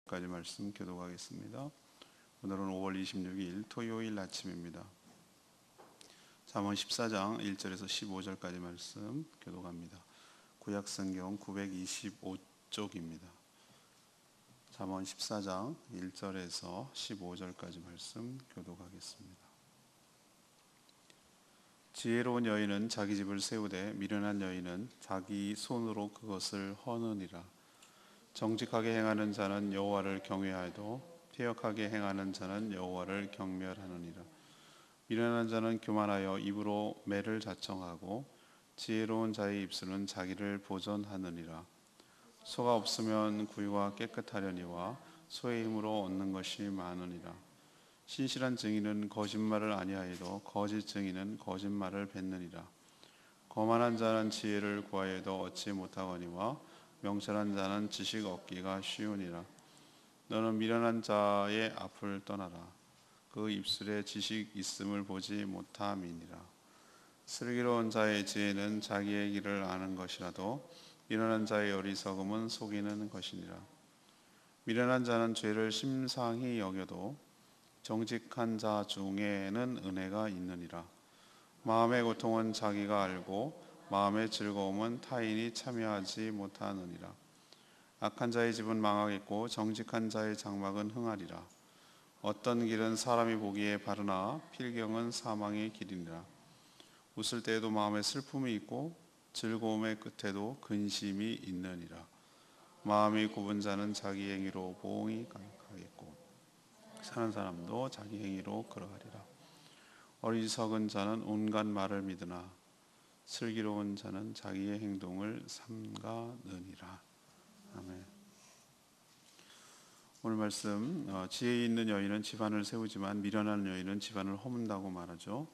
까지 말씀 교독하겠습니다. 오늘은 5월 26일 토요일 아침입니다. 잠언 14장 1절에서 15절까지 말씀 교독합니다. 구약성경 925쪽입니다. 잠언 14장 1절에서 15절까지 말씀 교독하겠습니다. 지혜로운 여인은 자기 집을 세우되 미련한 여인은 자기 손으로 그것을 허느니라. 정직하게 행하는 자는 여호와를 경외하여도 패역하게 행하는 자는 여호와를 경멸하느니라. 미련한 자는 교만하여 입으로 매를 자청하고 지혜로운 자의 입술은 자기를 보전하느니라. 소가 없으면 구유가 깨끗하려니와 소의 힘으로 얻는 것이 많으니라. 신실한 증인은 거짓말을 아니하여도 거짓 증인은 거짓말을 뱉느니라. 거만한 자는 지혜를 구하여도 얻지 못하거니와 명철한 자는 지식 얻기가 쉬우니라. 너는 미련한 자의 앞을 떠나라. 그 입술에 지식 있음을 보지 못함이니라. 슬기로운 자의 지혜는 자기의 길을 아는 것이라도 미련한 자의 어리석음은 속이는 것이니라. 미련한 자는 죄를 심상히 여겨도 정직한 자 중에는 은혜가 있느니라. 마음의 고통은 자기가 알고 마음의 즐거움은 타인이 참여하지 못하느니라. 악한 자의 집은 망하겠고 정직한 자의 장막은 흥하리라. 어떤 길은 사람이 보기에 바르나 필경은 사망의 길이니라. 웃을 때에도 마음에 슬픔이 있고 즐거움의 끝에도 근심이 있느니라. 마음이 굽은 자는 자기 행위로 보응이 가겠고 사는 사람도 자기 행위로 걸어가리라. 어리석은 자는 온갖 말을 믿으나 슬기로운 자는 자기의 행동을 삼가느니라. 아멘. 오늘 말씀 지혜 있는 여인은 집안을 세우지만 미련한 여인은 집안을 허문다고 말하죠.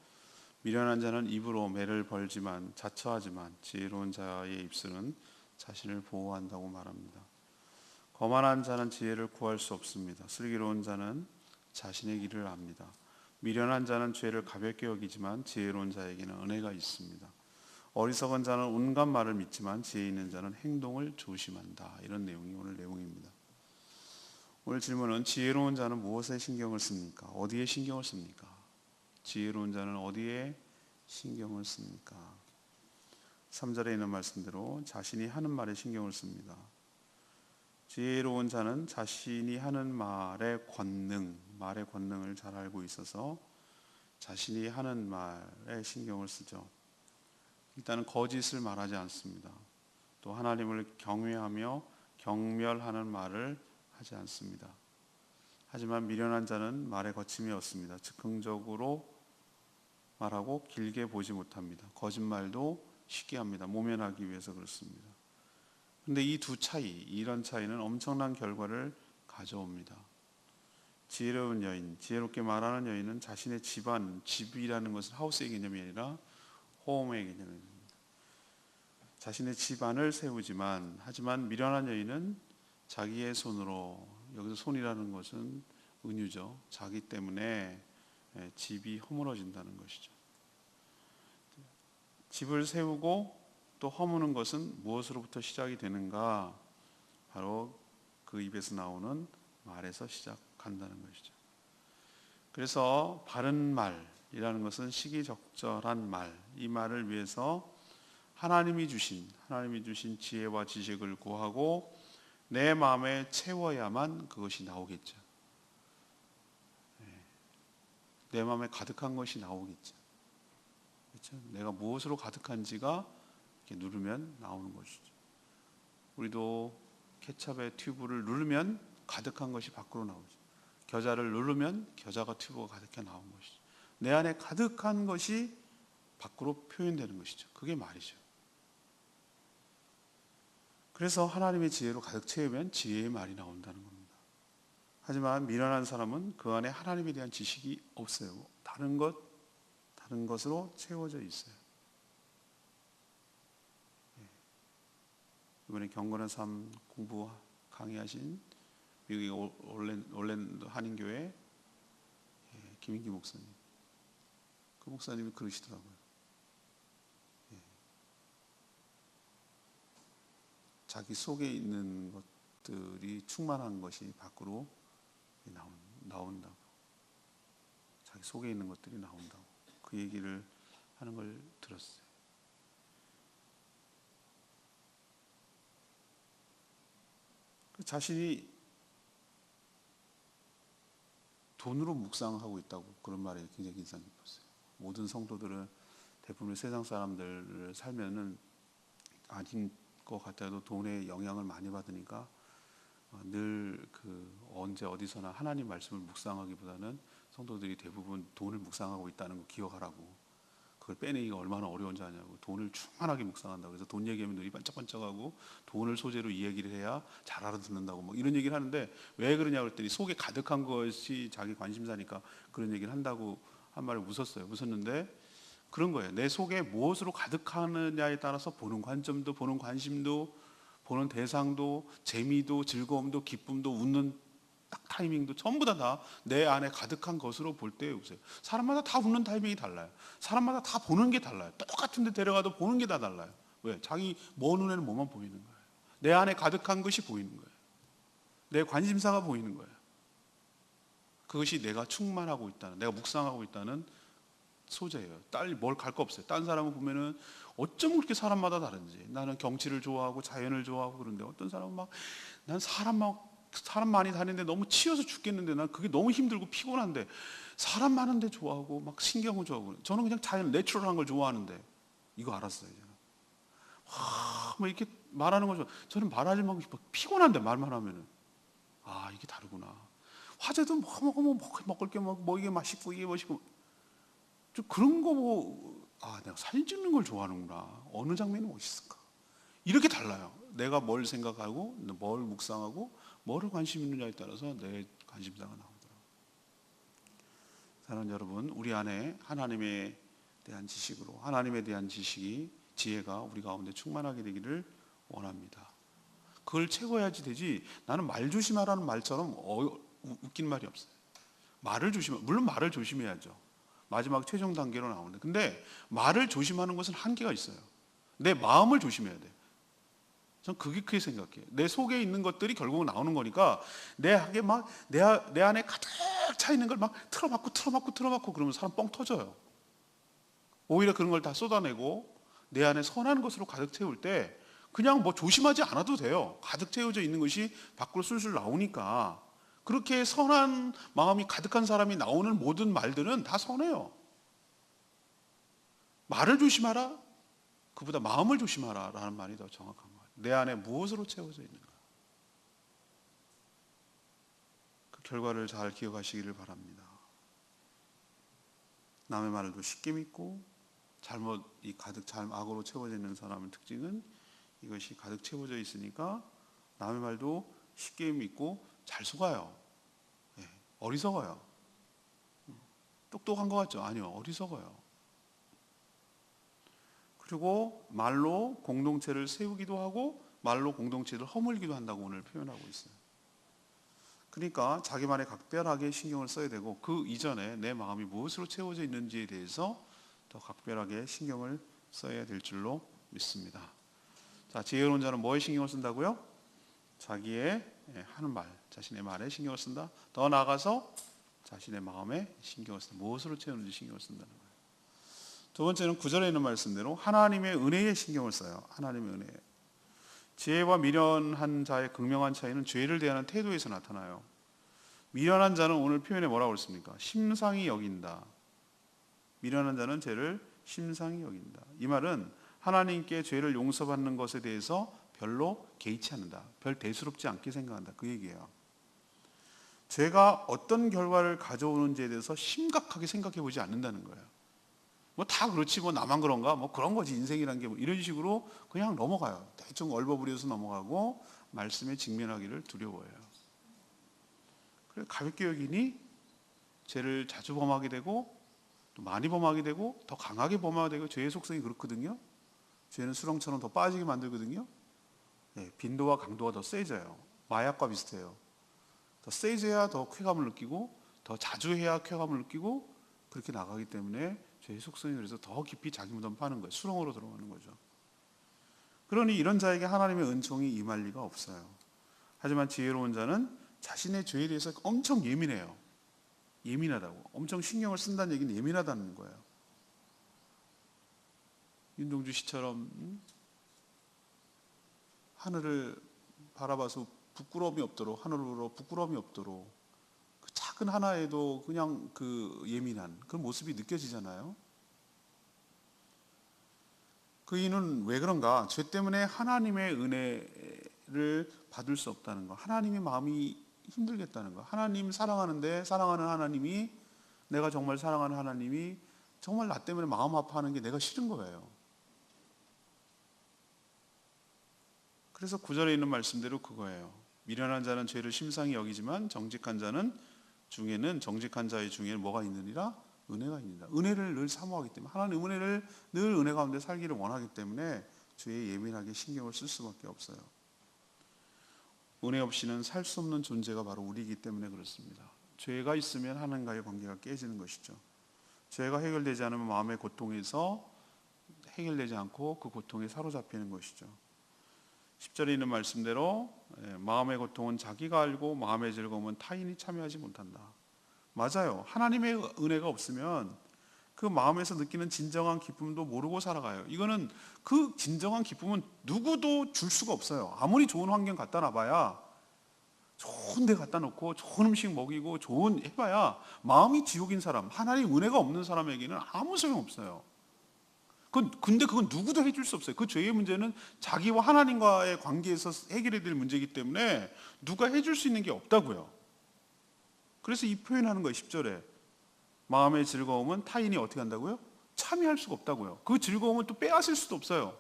미련한 자는 입으로 매를 벌지만 자처하지만 지혜로운 자의 입술은 자신을 보호한다고 말합니다. 거만한 자는 지혜를 구할 수 없습니다. 슬기로운 자는 자신의 길을 압니다. 미련한 자는 죄를 가볍게 여기지만 지혜로운 자에게는 은혜가 있습니다. 어리석은 자는 온갖 말을 믿지만 지혜 있는 자는 행동을 조심한다. 이런 내용이 오늘 내용입니다. 오늘 질문은 지혜로운 자는 무엇에 신경을 씁니까? 어디에 신경을 씁니까? 지혜로운 자는 어디에 신경을 씁니까? 3절에 있는 말씀대로 자신이 하는 말에 신경을 씁니다. 지혜로운 자는 자신이 하는 말의 권능을 잘 알고 있어서 자신이 하는 말에 신경을 쓰죠. 일단은 거짓을 말하지 않습니다. 또 하나님을 경외하며 경멸하는 말을 하지 않습니다. 하지만 미련한 자는 말에 거침이 없습니다. 즉흥적으로 말하고 길게 보지 못합니다. 거짓말도 쉽게 합니다. 모면하기 위해서 그렇습니다. 그런데 이 두 차이, 이런 차이는 엄청난 결과를 가져옵니다. 지혜로운 여인, 지혜롭게 말하는 여인은 자신의 집이라는 것은 하우스의 개념이 아니라 홈의 개념입니다. 자신의 집안을 세우지만 하지만 미련한 여인은 자기의 손으로, 여기서 손이라는 것은 은유죠. 자기 때문에 집이 허물어진다는 것이죠. 집을 세우고 또 허무는 것은 무엇으로부터 시작이 되는가? 바로 그 입에서 나오는 말에서 시작한다는 것이죠. 그래서 바른 말이라는 것은 시기적절한 말, 이 말을 위해서 하나님이 주신 지혜와 지식을 구하고 내 마음에 채워야만 그것이 나오겠죠. 내 마음에 가득한 것이 나오겠죠. 그렇죠? 내가 무엇으로 가득한지가 이렇게 누르면 나오는 것이죠. 우리도 케첩의 튜브를 누르면 가득한 것이 밖으로 나오죠. 겨자를 누르면 겨자가 튜브가 가득해 나온 것이죠. 내 안에 가득한 것이 밖으로 표현되는 것이죠. 그게 말이죠. 그래서 하나님의 지혜로 가득 채우면 지혜의 말이 나온다는 겁니다. 하지만 미련한 사람은 그 안에 하나님에 대한 지식이 없어요. 다른 것으로 채워져 있어요. 이번에 경건한 삶 공부 강의하신 미국의 올랜도 한인교회 김인기 목사님, 그 목사님이 그러시더라고요. 자기 속에 있는 것, 것들이 충만한 것이 밖으로 나온다고. 자기 속에 있는 것들이 나온다고. 그 얘기를 하는 걸 들었어요. 자신이 돈으로 묵상하고 있다고 그런 말에 굉장히 인상 깊었어요. 모든 성도들은 대부분 세상 사람들을 살면은 아닌 것 같아도 돈의 영향을 많이 받으니까 늘 언제 어디서나 하나님 말씀을 묵상하기보다는 성도들이 대부분 돈을 묵상하고 있다는 거 기억하라고. 그걸 빼내기가 얼마나 어려운지 아냐고. 돈을 충만하게 묵상한다고. 그래서 돈 얘기하면 눈이 반짝반짝하고 돈을 소재로 이 얘기를 해야 잘 알아듣는다고 뭐 이런 얘기를 하는데, 왜 그러냐고 그랬더니 속에 가득한 것이 자기 관심사니까 그런 얘기를 한다고 한 말을 웃었는데 그런 거예요. 내 속에 무엇으로 가득하느냐에 따라서 보는 관점도, 보는 관심도, 보는 대상도, 재미도, 즐거움도, 기쁨도, 웃는 딱 타이밍도 전부 다 내 안에 가득한 것으로 볼 때 보세요. 사람마다 다 웃는 타이밍이 달라요. 사람마다 다 보는 게 달라요. 똑같은 데 데려가도 보는 게 다 달라요. 왜? 자기 눈에는 뭐만 보이는 거예요. 내 안에 가득한 것이 보이는 거예요. 내 관심사가 보이는 거예요. 그것이 내가 충만하고 있다는, 내가 묵상하고 있다는 소재예요. 뭘 갈 거 없어요. 딴 사람을 보면은 어쩜 그렇게 사람마다 다른지. 나는 경치를 좋아하고 자연을 좋아하고 그런데 어떤 사람은 난 사람 많이 다니는데 너무 치여서 죽겠는데 난 그게 너무 힘들고 피곤한데 사람 많은데 좋아하고 막 신경을 좋아하고. 저는 그냥 자연 내추럴한 걸 좋아하는데 이거 알았어요. 뭐 이렇게 말하는 거죠. 저는 말하지 말고 피곤한데 말만 하면은 이게 다르구나. 화제도 먹을 게 뭐 이게 맛있고 이게 멋있고 좀 그런 거 보고 내가 사진 찍는 걸 좋아하는구나. 어느 장면이 멋있을까? 이렇게 달라요. 내가 뭘 생각하고 뭘 묵상하고 뭐를 관심 있느냐에 따라서 내 관심사가 나오더라고요. 사랑하는 여러분, 우리 안에 하나님에 대한 지식으로, 하나님에 대한 지혜가 우리 가운데 충만하게 되기를 원합니다. 그걸 채워야지 되지. 나는 말 조심하라는 말처럼 웃긴 말이 없어요. 물론 말을 조심해야죠. 마지막 최종 단계로 나오는데, 근데 말을 조심하는 것은 한계가 있어요. 내 마음을 조심해야 돼. 전 그렇게 생각해요. 내 속에 있는 것들이 결국은 나오는 거니까 내 안에 가득 차 있는 걸 막 틀어막고 그러면 사람 뻥 터져요. 오히려 그런 걸 다 쏟아내고 내 안에 선한 것으로 가득 채울 때 그냥 뭐 조심하지 않아도 돼요. 가득 채워져 있는 것이 밖으로 술술 나오니까. 그렇게 선한 마음이 가득한 사람이 나오는 모든 말들은 다 선해요. 말을 조심하라? 그보다 마음을 조심하라 라는 말이 더 정확한 거예요. 내 안에 무엇으로 채워져 있는가? 그 결과를 잘 기억하시기를 바랍니다. 남의 말도 쉽게 믿고 가득 악으로 채워져 있는 사람의 특징은 이것이 가득 채워져 있으니까 남의 말도 쉽게 믿고 잘 속아요. 어리석어요. 똑똑한 것 같죠? 아니요, 어리석어요. 그리고 말로 공동체를 세우기도 하고 말로 공동체를 허물기도 한다고 오늘 표현하고 있어요. 그러니까 자기만의 각별하게 신경을 써야 되고 그 이전에 내 마음이 무엇으로 채워져 있는지에 대해서 더 각별하게 신경을 써야 될 줄로 믿습니다. 자, 지혜로운 자는 뭐에 신경을 쓴다고요? 자기의 하는 말, 자신의 말에 신경을 쓴다. 더 나아가서 자신의 마음에 신경을 쓴다. 무엇으로 채우는지 신경을 쓴다는 거예요. 두 번째는 9절에 있는 말씀대로 하나님의 은혜에 신경을 써요. 하나님의 은혜. 지혜와 미련한 자의 극명한 차이는 죄를 대하는 태도에서 나타나요. 미련한 자는 오늘 표현에 뭐라고 했습니까? 심상히 여긴다. 미련한 자는 죄를 심상히 여긴다. 이 말은 하나님께 죄를 용서받는 것에 대해서 별로 개의치 않는다. 별 대수롭지 않게 생각한다. 그 얘기예요. 죄가 어떤 결과를 가져오는지에 대해서 심각하게 생각해 보지 않는다는 거예요. 뭐 다 그렇지 뭐 나만 그런가 뭐 그런 거지 인생이란 게 뭐 이런 식으로 그냥 넘어가요. 대충 얼버무려서 넘어가고 말씀에 직면하기를 두려워해요. 그래서 가볍게 여기니 죄를 자주 범하게 되고 또 많이 범하게 되고 더 강하게 범하게 되고 죄의 속성이 그렇거든요. 죄는 수렁처럼 더 빠지게 만들거든요. 빈도와 강도가 더 세져요. 마약과 비슷해요. 더 세져야 더 쾌감을 느끼고 더 자주 해야 쾌감을 느끼고 그렇게 나가기 때문에 죄의 속성이 그래서 더 깊이 자기 무덤 파는 거예요. 수렁으로 들어가는 거죠. 그러니 이런 자에게 하나님의 은총이 임할 리가 없어요. 하지만 지혜로운 자는 자신의 죄에 대해서 엄청 예민해요. 예민하다고. 엄청 신경을 쓴다는 얘기는 예민하다는 거예요. 윤동주 씨처럼 하늘을 바라봐서 부끄러움이 없도록, 하늘으로 부끄러움이 없도록 그 작은 하나에도 그냥 그 예민한 그런 모습이 느껴지잖아요. 그 이유는 왜 그런가? 죄 때문에 하나님의 은혜를 받을 수 없다는 거. 하나님의 마음이 힘들겠다는 거. 하나님 사랑하는데 사랑하는 하나님이, 내가 정말 사랑하는 하나님이 정말 나 때문에 마음 아파하는 게 내가 싫은 거예요. 그래서 9절에 있는 말씀대로 그거예요. 미련한 자는 죄를 심상히 여기지만 정직한 자는 중에는, 정직한 자의 중에는 뭐가 있느니라? 은혜가 있느니라. 은혜를 늘 사모하기 때문에, 하나님 은혜를 늘 은혜 가운데 살기를 원하기 때문에 죄에 예민하게 신경을 쓸 수밖에 없어요. 은혜 없이는 살 수 없는 존재가 바로 우리이기 때문에 그렇습니다. 죄가 있으면 하나님과의 관계가 깨지는 것이죠. 죄가 해결되지 않으면 마음의 고통에서 해결되지 않고 그 고통에 사로잡히는 것이죠. 10절에 있는 말씀대로 마음의 고통은 자기가 알고 마음의 즐거움은 타인이 참여하지 못한다. 맞아요. 하나님의 은혜가 없으면 그 마음에서 느끼는 진정한 기쁨도 모르고 살아가요. 이거는 그 진정한 기쁨은 누구도 줄 수가 없어요. 아무리 좋은 환경 갖다 놔봐야, 좋은 데 갖다 놓고 좋은 음식 먹이고 좋은 해봐야 마음이 지옥인 사람, 하나님 은혜가 없는 사람에게는 아무 소용없어요. 근데 그건 누구도 해줄 수 없어요. 그 죄의 문제는 자기와 하나님과의 관계에서 해결해야 될 문제이기 때문에 누가 해줄 수 있는 게 없다고요. 그래서 이 표현하는 거예요. 10절에 마음의 즐거움은 타인이 어떻게 한다고요? 참여할 수가 없다고요. 그 즐거움은 또 빼앗을 수도 없어요.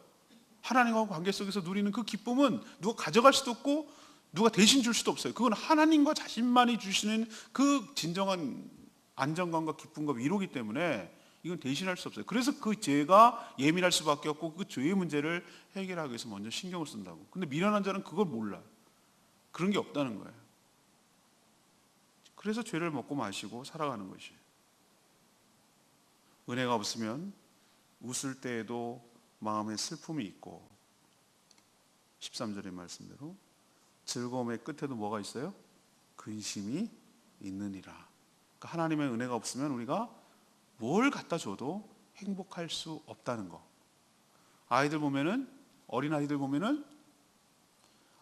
하나님과 관계 속에서 누리는 그 기쁨은 누가 가져갈 수도 없고 누가 대신 줄 수도 없어요. 그건 하나님과 자신만이 주시는 그 진정한 안정감과 기쁨과 위로기 때문에 이건 대신할 수 없어요. 그래서 그 죄가 예민할 수밖에 없고 그 죄의 문제를 해결하기 위해서 먼저 신경을 쓴다고. 근데 미련한 자는 그걸 몰라요. 그런 게 없다는 거예요. 그래서 죄를 먹고 마시고 살아가는 것이에요. 은혜가 없으면 웃을 때에도 마음에 슬픔이 있고, 13절의 말씀대로 즐거움의 끝에도 뭐가 있어요? 근심이 있느니라. 그러니까 하나님의 은혜가 없으면 우리가 뭘 갖다 줘도 행복할 수 없다는 거. 아이들 보면은, 어린 아이들 보면은,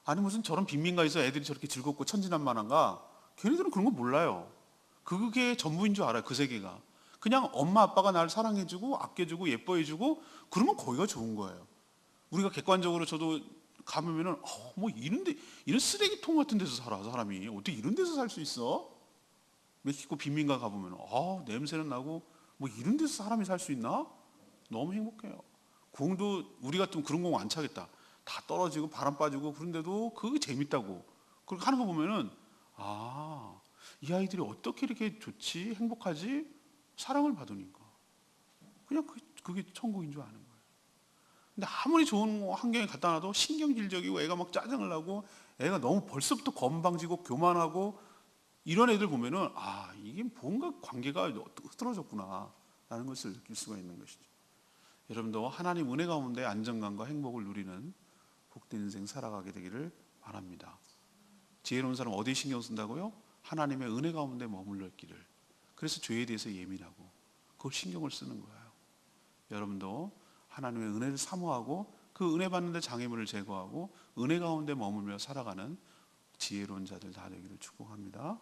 아니 무슨 저런 빈민가에서 애들이 저렇게 즐겁고 천진난만한가? 걔네들은 그런 거 몰라요. 그게 전부인 줄 알아요. 그 세계가. 그냥 엄마 아빠가 나를 사랑해주고 아껴주고 예뻐해주고 그러면 거기가 좋은 거예요. 우리가 객관적으로 저도 가보면은 뭐 이런 쓰레기통 같은 데서 살아 사람이 어떻게 이런 데서 살 수 있어? 멕시코 빈민가 가보면 냄새는 나고 뭐 이런 데서 사람이 살 수 있나? 너무 행복해요. 공도 우리 같으면 그런 공 안 차겠다. 다 떨어지고 바람 빠지고 그런데도 그게 재밌다고. 그렇게 하는 거 보면은 이 아이들이 어떻게 이렇게 좋지? 행복하지? 사랑을 받으니까. 그냥 그게 천국인 줄 아는 거예요. 근데 아무리 좋은 환경에 갖다 놔도 신경질적이고 애가 막 짜증을 나고 애가 너무 벌써부터 건방지고 교만하고 이런 애들 보면은 이게 뭔가 관계가 흐트러졌구나 라는 것을 느낄 수가 있는 것이죠. 여러분도 하나님 은혜 가운데 안정감과 행복을 누리는 복된 인생 살아가게 되기를 바랍니다. 지혜로운 사람 어디에 신경 쓴다고요? 하나님의 은혜 가운데 머물러 있기를. 그래서 죄에 대해서 예민하고 그걸 신경을 쓰는 거예요. 여러분도 하나님의 은혜를 사모하고 그 은혜 받는데 장애물을 제거하고 은혜 가운데 머물며 살아가는 지혜로운 자들 다 되기를 축복합니다.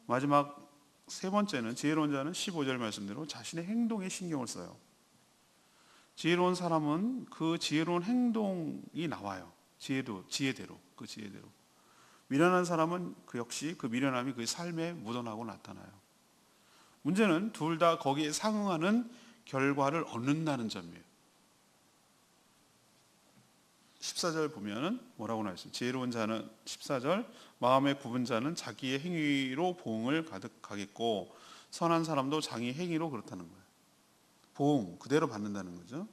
마지막 세 번째는, 지혜로운 자는 15절 말씀대로 자신의 행동에 신경을 써요. 지혜로운 사람은 그 지혜로운 행동이 나와요. 지혜대로. 미련한 사람은 그 역시 그 미련함이 그의 삶에 묻어나고 나타나요. 문제는 둘 다 거기에 상응하는 결과를 얻는다는 점이에요. 14절 보면은 뭐라고 나와있어요? 지혜로운 자는 14절 마음의 굽은 자는 자기의 행위로 보응을 가득하겠고 선한 사람도 자기 행위로 그렇다는 거예요. 보응 그대로 받는다는 거죠.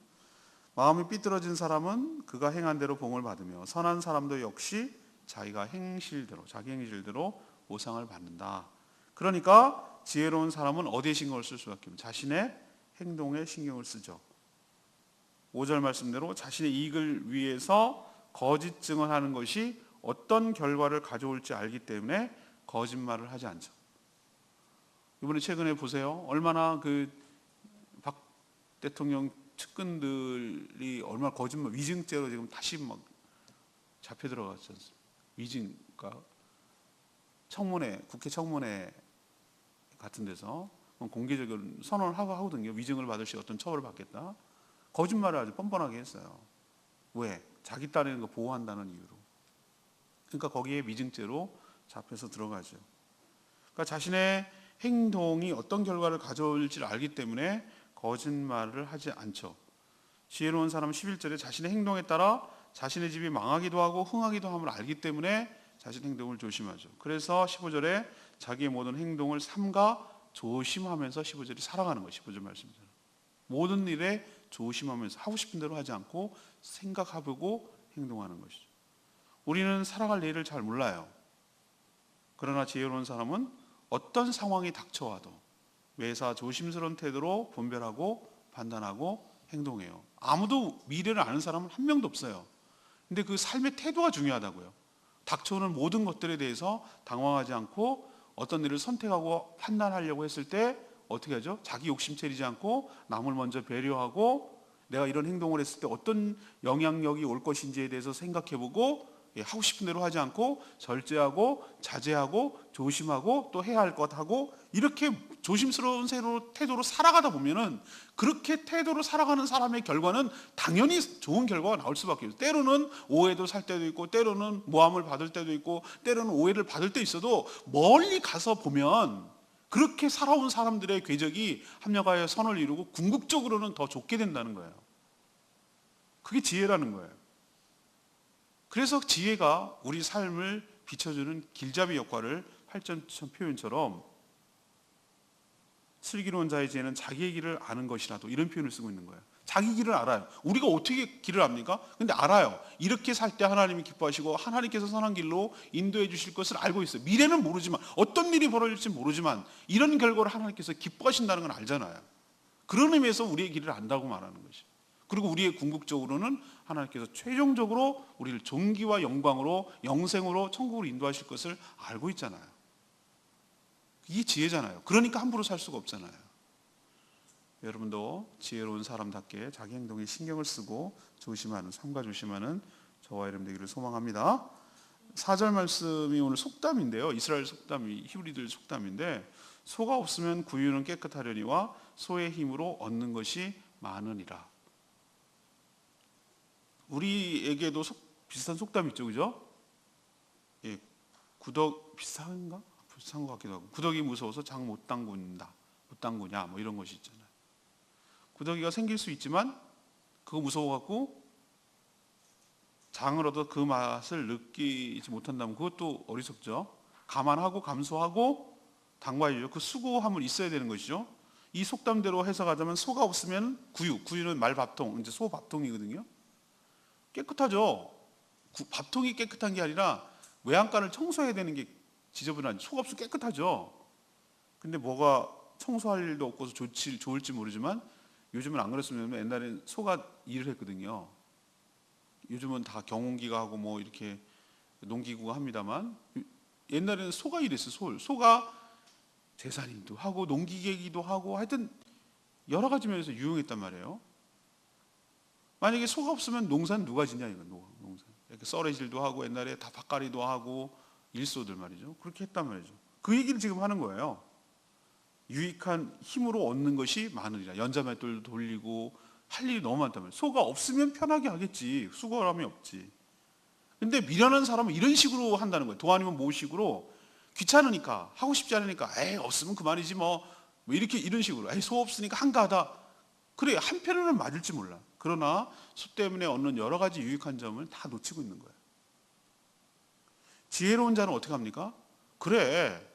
마음이 삐뚤어진 사람은 그가 행한 대로 보응을 받으며 선한 사람도 역시 자기 행실대로 보상을 받는다. 그러니까 지혜로운 사람은 어디에 신경을 쓸 수밖에 없어요? 자신의 행동에 신경을 쓰죠. 5절 말씀대로 자신의 이익을 위해서 거짓 증언하는 것이 어떤 결과를 가져올지 알기 때문에 거짓말을 하지 않죠. 이번에 최근에 보세요. 얼마나 박 대통령 측근들이 얼마나 거짓말, 위증죄로 지금 다시 막 잡혀 들어갔지 않습니까? 위증, 그러니까 청문회, 국회 청문회 같은 데서 공개적으로 선언을 하거든요. 위증을 받을 시 어떤 처벌을 받겠다. 거짓말을 아주 뻔뻔하게 했어요. 왜? 자기 딸이는 거 보호한다는 이유로. 그러니까 거기에 위증죄로 잡혀서 들어가죠. 그러니까 자신의 행동이 어떤 결과를 가져올지 알기 때문에 거짓말을 하지 않죠. 지혜로운 사람은 11절에 자신의 행동에 따라 자신의 집이 망하기도 하고 흥하기도 함을 알기 때문에 자신의 행동을 조심하죠. 그래서 15절에 자기의 모든 행동을 삼가 조심하면서 15절이 살아가는 거예요. 15절 말씀대로. 모든 일에 조심하면서 하고 싶은 대로 하지 않고 생각해보고 행동하는 것이죠. 우리는 살아갈 일을 잘 몰라요. 그러나 지혜로운 사람은 어떤 상황이 닥쳐와도 매사 조심스러운 태도로 분별하고 판단하고 행동해요. 아무도 미래를 아는 사람은 한 명도 없어요. 근데 그 삶의 태도가 중요하다고요. 닥쳐오는 모든 것들에 대해서 당황하지 않고 어떤 일을 선택하고 판단하려고 했을 때 어떻게 하죠? 자기 욕심 차리지 않고 남을 먼저 배려하고 내가 이런 행동을 했을 때 어떤 영향력이 올 것인지에 대해서 생각해보고 하고 싶은 대로 하지 않고 절제하고 자제하고 조심하고 또 해야 할 것 하고 이렇게 조심스러운 태도로 살아가다 보면은 그렇게 태도로 살아가는 사람의 결과는 당연히 좋은 결과가 나올 수밖에 없어요. 때로는 오해도 살 때도 있고 때로는 모함을 받을 때도 있고 때로는 오해를 받을 때 있어도 멀리 가서 보면 그렇게 살아온 사람들의 궤적이 합력하여 선을 이루고 궁극적으로는 더 좋게 된다는 거예요. 그게 지혜라는 거예요. 그래서 지혜가 우리 삶을 비춰주는 길잡이 역할을 8절 표현처럼 슬기로운 자의 지혜는 자기의 길을 아는 것이라도 이런 표현을 쓰고 있는 거예요. 자기 길을 알아요. 우리가 어떻게 길을 압니까? 근데 알아요. 이렇게 살 때 하나님이 기뻐하시고 하나님께서 선한 길로 인도해 주실 것을 알고 있어요. 미래는 모르지만 어떤 일이 벌어질지 모르지만 이런 결과를 하나님께서 기뻐하신다는 건 알잖아요. 그런 의미에서 우리의 길을 안다고 말하는 것이죠. 그리고 우리의 궁극적으로는 하나님께서 최종적으로 우리를 존귀와 영광으로 영생으로 천국으로 인도하실 것을 알고 있잖아요. 이게 지혜잖아요. 그러니까 함부로 살 수가 없잖아요. 여러분도 지혜로운 사람답게 자기 행동에 신경을 쓰고 조심하는, 삼가 조심하는 저와 여러분 되기를 소망합니다. 4절 말씀이 오늘 속담인데요. 이스라엘 속담이 히브리들 속담인데 소가 없으면 구유는 깨끗하려니와 소의 힘으로 얻는 것이 많으니라. 우리에게도 비슷한 속담이 있죠, 그죠? 예, 비슷한가? 비슷한 것 같기도 하고. 구더기 무서워서 장 못 담근다, 못 담그냐, 뭐 이런 것이 있잖아요. 구더기가 생길 수 있지만 그거 무서워갖고 장을 얻어 그 맛을 느끼지 못한다면 그것도 어리석죠. 감안하고 감수하고 당과일죠. 그 수고함은 있어야 되는 것이죠. 이 속담대로 해석하자면 소가 없으면 구유는 말밥통, 이제 소 밥통이거든요. 깨끗하죠. 밥통이 깨끗한 게 아니라 외양간을 청소해야 되는 게 지저분한, 소가 없으면 깨끗하죠. 근데 뭐가 청소할 일도 없고서 좋을지 모르지만 요즘은 안 그랬으면 옛날엔 소가 일을 했거든요. 요즘은 다 경운기가 하고 뭐 이렇게 농기구가 합니다만 옛날에는 소가 일했어요. 소가 제사님도 하고 농기계기도 하고 하여튼 여러 가지 면에서 유용했단 말이에요. 만약에 소가 없으면 농사는 누가 짓냐 이거 농사. 이렇게 썰어질도 하고 옛날에 다 밭갈이도 하고 일소들 말이죠. 그렇게 했단 말이죠. 그 얘기를 지금 하는 거예요. 유익한 힘으로 얻는 것이 많으리라. 연자맷돌도 돌리고 할 일이 너무 많단 말이에요. 소가 없으면 편하게 하겠지. 수고함이 없지. 근데 미련한 사람은 이런 식으로 한다는 거예요. 도 아니면 모식으로 귀찮으니까 하고 싶지 않으니까 에이 없으면 그만이지 뭐 이렇게 이런 식으로 에이 소 없으니까 한가하다. 그래 한편으로는 맞을지 몰라. 그러나 소 때문에 얻는 여러 가지 유익한 점을 다 놓치고 있는 거예요. 지혜로운 자는 어떻게 합니까? 그래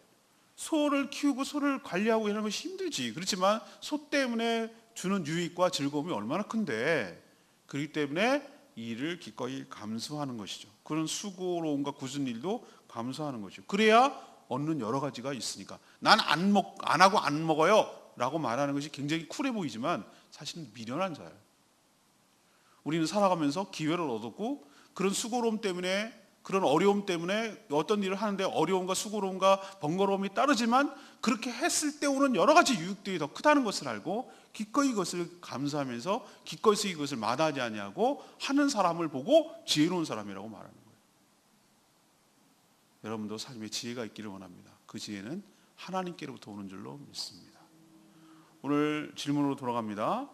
소를 키우고 소를 관리하고 이런 것이 힘들지. 그렇지만 소 때문에 주는 유익과 즐거움이 얼마나 큰데 그렇기 때문에 이 일을 기꺼이 감수하는 것이죠. 그런 수고로움과 굳은 일도 감수하는 것이죠. 그래야 얻는 여러 가지가 있으니까. 난 안 하고 안 먹어요 라고 말하는 것이 굉장히 쿨해 보이지만 사실은 미련한 자예요. 우리는 살아가면서 기회를 얻었고 그런 수고로움 때문에 그런 어려움 때문에 어떤 일을 하는데 어려움과 수고로움과 번거로움이 따르지만 그렇게 했을 때 오는 여러 가지 유익들이 더 크다는 것을 알고 기꺼이 이것을 감사하면서 기꺼이 이것을 마다하지 아니하고 하는 사람을 보고 지혜로운 사람이라고 말하는 거예요. 여러분도 삶에 지혜가 있기를 원합니다. 그 지혜는 하나님께로부터 오는 줄로 믿습니다. 오늘 질문으로 돌아갑니다.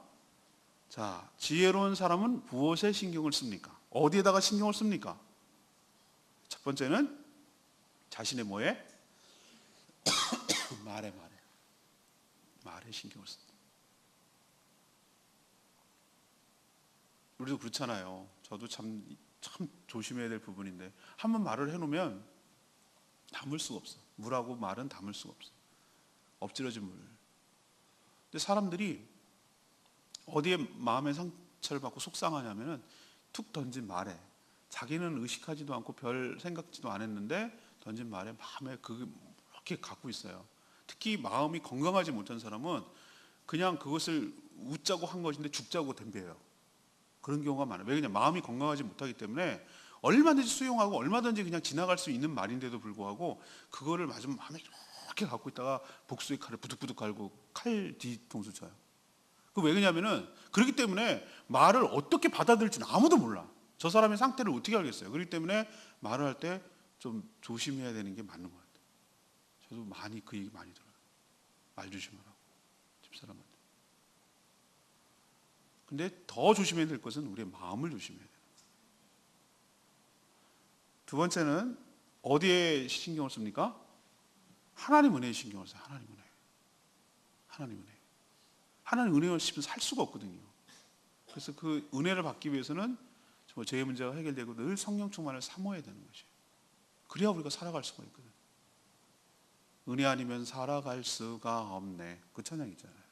자, 지혜로운 사람은 무엇에 신경을 씁니까? 어디에다가 신경을 씁니까? 첫 번째는 자신의 뭐에? 말에 신경을 쓴다. 우리도 그렇잖아요. 저도 참 조심해야 될 부분인데 한번 말을 해놓으면 담을 수가 없어. 물하고 말은 담을 수가 없어. 엎질러진 물. 근데 사람들이 어디에 마음의 상처를 받고 속상하냐면은 툭 던진 말에 자기는 의식하지도 않고 별 생각지도 안 했는데 던진 말에 마음에 그렇게 갖고 있어요. 특히 마음이 건강하지 못한 사람은 그냥 그것을 웃자고 한 것인데 죽자고 덤벼요. 그런 경우가 많아요. 왜 그냥 마음이 건강하지 못하기 때문에 얼마든지 수용하고 얼마든지 그냥 지나갈 수 있는 말인데도 불구하고 그거를 맞으면 마음에 이렇게 갖고 있다가 복수의 칼을 부득부득 갈고 칼 뒤통수 쳐요. 왜 그러냐면은 그렇기 때문에 말을 어떻게 받아들일지는 아무도 몰라. 저 사람의 상태를 어떻게 알겠어요. 그렇기 때문에 말을 할 때 좀 조심해야 되는 게 맞는 것 같아요. 저도 그 얘기 많이 들어요. 말 조심하라고 집사람한테. 근데 더 조심해야 될 것은 우리의 마음을 조심해야 돼요. 두 번째는 어디에 신경을 씁니까? 하나님 은혜에 신경을 써요. 하나님 은혜. 하나님 은혜 없이는 살 수가 없거든요. 그래서 그 은혜를 받기 위해서는 죄의 문제가 해결되고 늘 성령 충만을 사모해야 되는 것이에요. 그래야 우리가 살아갈 수가 있거든요. 은혜 아니면 살아갈 수가 없네. 그 찬양 있잖아요.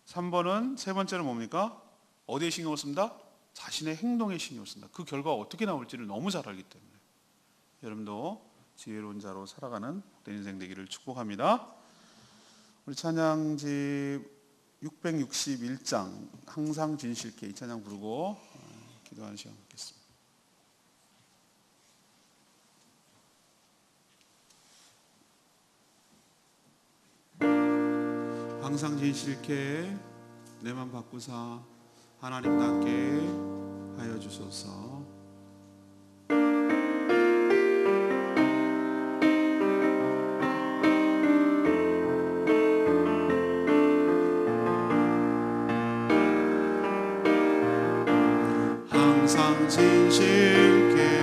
3번은 세 번째는 뭡니까? 어디에 신경을 씁니다? 자신의 행동에 신경을 씁니다. 그 결과가 어떻게 나올지를 너무 잘 알기 때문에. 여러분도 지혜로운 자로 살아가는 내 인생 되기를 축복합니다. 우리 찬양집 661장 항상 진실케 이 찬양 부르고 기도하는 시간 갖겠습니다. 항상 진실케 내 맘 바꾸사 하나님답게 하여 주소서. 항상 진실케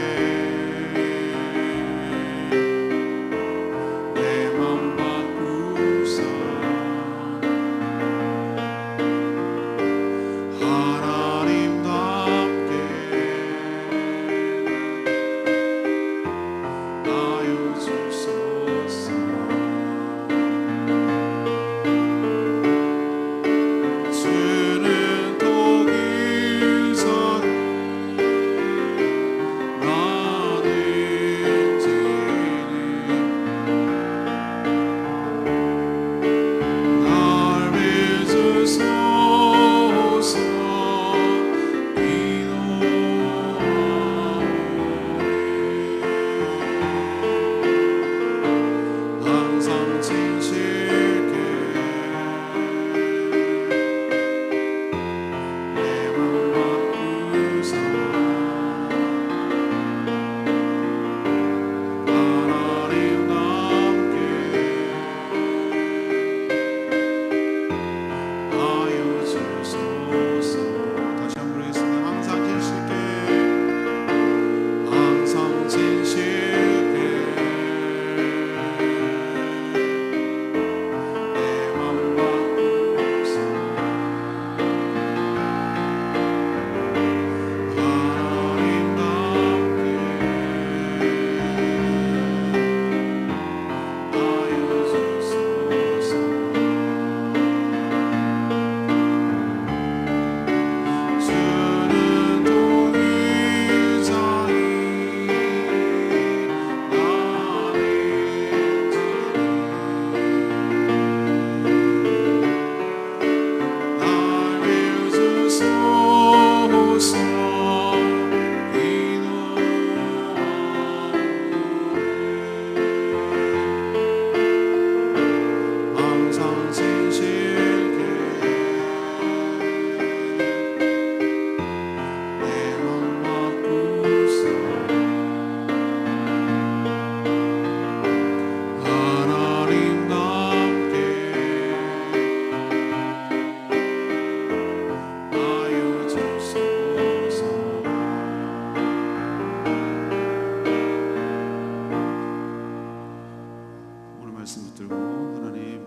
말씀 붙들고 하나님,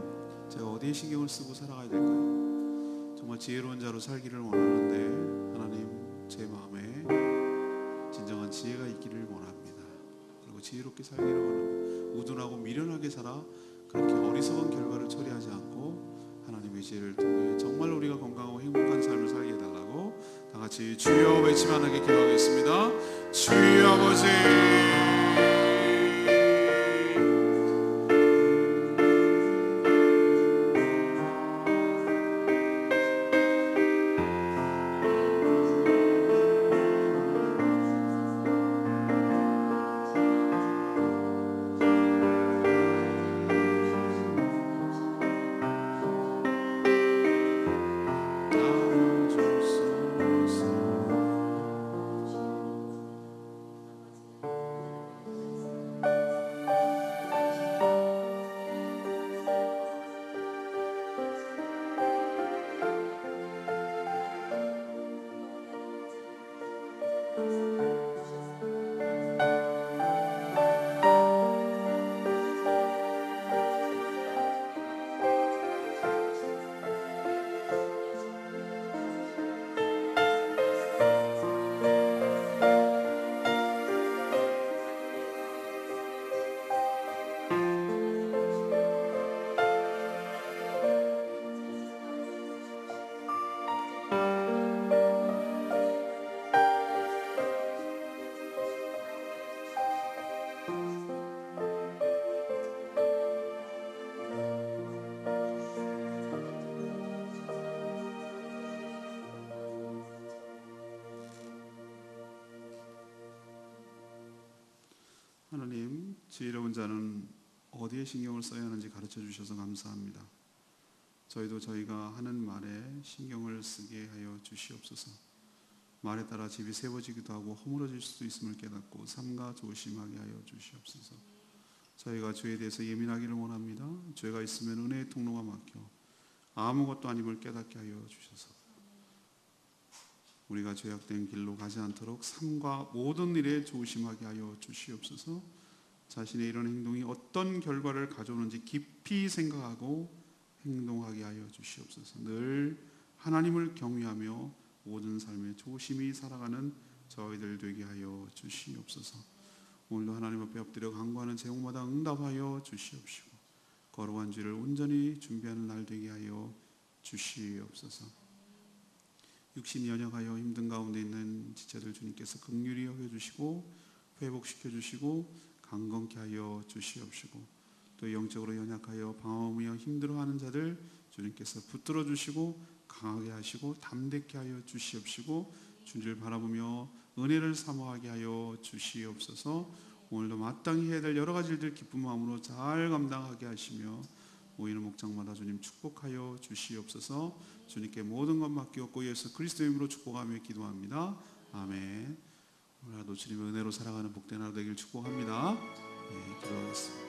제가 어디에 신경을 쓰고 살아가야 될까요? 정말 지혜로운 자로 살기를 원하는데 하나님, 제 마음에 진정한 지혜가 있기를 원합니다. 그리고 지혜롭게 살기를 원합니다. 우둔하고 미련하게 살아 그렇게 어리석은 결과를 처리하지 않고 하나님의 지혜를 통해 정말 우리가 건강하고 행복한 삶을 살게 해달라고 다 같이 주여 외치며 하나님께 기도하겠습니다. 주여 아버지, 하나님, 지혜로운 자는 어디에 신경을 써야 하는지 가르쳐 주셔서 감사합니다. 저희도 저희가 하는 말에 신경을 쓰게 하여 주시옵소서. 말에 따라 집이 세워지기도 하고 허물어질 수도 있음을 깨닫고 삼가 조심하게 하여 주시옵소서. 저희가 죄에 대해서 예민하기를 원합니다. 죄가 있으면 은혜의 통로가 막혀 아무것도 아님을 깨닫게 하여 주셔서 우리가 죄악된 길로 가지 않도록 삶과 모든 일에 조심하게 하여 주시옵소서. 자신의 이런 행동이 어떤 결과를 가져오는지 깊이 생각하고 행동하게 하여 주시옵소서. 늘 하나님을 경외하며 모든 삶에 조심히 살아가는 저희들 되게 하여 주시옵소서. 오늘도 하나님 앞에 엎드려 간구하는 제목마다 응답하여 주시옵시고 거룩한 죄를 온전히 준비하는 날 되게 하여 주시옵소서. 육신이 연약하여 힘든 가운데 있는 지체들 주님께서 긍휼히 여겨주시고 회복시켜 주시고 강건케 하여 주시옵시고 또 영적으로 연약하여 방황하며 힘들어하는 자들 주님께서 붙들어 주시고 강하게 하시고 담대케 하여 주시옵시고 주를 바라보며 은혜를 사모하게 하여 주시옵소서. 오늘도 마땅히 해야 될 여러 가지 일들 기쁜 마음으로 잘 감당하게 하시며 모이는 목장마다 주님 축복하여 주시옵소서. 주님께 모든 것 맡기옵고 예수 그리스도의 이름으로 축복하며 기도합니다. 아멘. 오늘도 주님의 은혜로 살아가는 복된 하루 되길 축복합니다. 네, 기도하겠습니다.